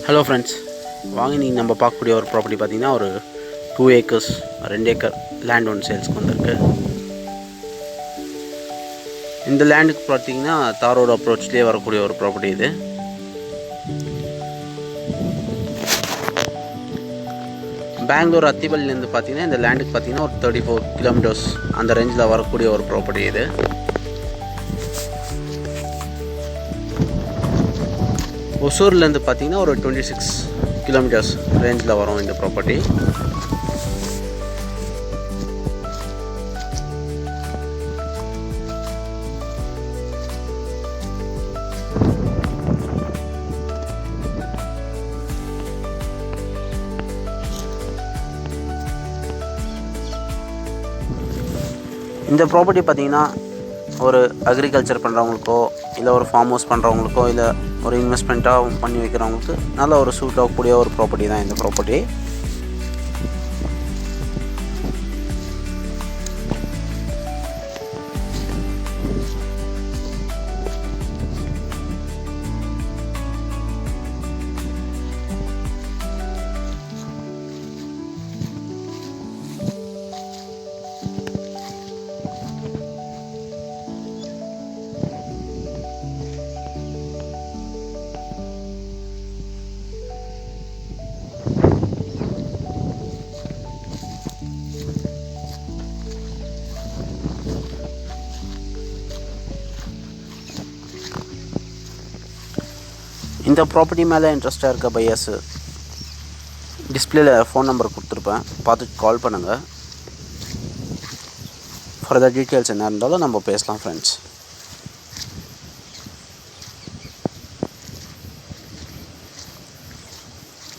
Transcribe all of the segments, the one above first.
Hello friends, வாங்க நீங்கள் நம்ம பார்க்கக்கூடிய ஒரு ப்ராப்பர்ட்டி பார்த்திங்கன்னா ஒரு 2 ஏக்கர்ஸ் 2 ஏக்கர் லேண்ட் ஒன்று சேல்ஸ்க்கு வந்திருக்கு. இந்த லேண்டுக்கு பார்த்திங்கன்னா தார் ரோடு அப்ரோச்லேயே வரக்கூடிய ஒரு ப்ராப்பர்ட்டி இது. பெங்களூர் அத்திபல்லிலேருந்து பார்த்திங்கன்னா இந்த லேண்டுக்கு பார்த்திங்கன்னா ஒரு 34 கிலோமீட்டர்ஸ் அந்த ரேஞ்சில் வரக்கூடிய ஒரு ப்ராப்பர்ட்டி இது. ஒசூர்லேருந்து பார்த்திங்கன்னா ஒரு 26 கிலோமீட்டர்ஸ் ரேஞ்சில் வரும் இந்த ப்ராப்பர்ட்டி. இந்த ப்ராப்பர்ட்டி பார்த்திங்கன்னா ஒரு அக்ரிகல்ச்சர் பண்ணுறவங்களுக்கோ இல்லை ஒரு ஃபார்ம் ஹவுஸ் பண்ணுறவங்களுக்கோ இல்லை ஒரு இன்வெஸ்ட்மெண்ட்டாக பண்ணி வைக்கிறவங்களுக்கு நல்ல ஒரு சூட் ஆகக்கூடிய ஒரு ப்ராப்பர்ட்டி தான் இந்த ப்ராப்பர்ட்டி. இந்த ப்ராப்பர்ட்டி மேலே இன்ட்ரெஸ்ட்டாக இருக்க பையர்ஸு டிஸ்பிளேல ஃபோன் நம்பர் கொடுத்துருப்பேன், பார்த்துட்டு கால் பண்ணுங்கள். ஃபர்தர் டீட்டெயில்ஸ் என்ன இருந்தாலும் நம்ம பேசலாம் ஃப்ரெண்ட்ஸ்.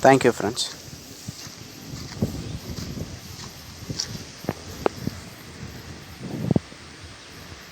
Thank you friends.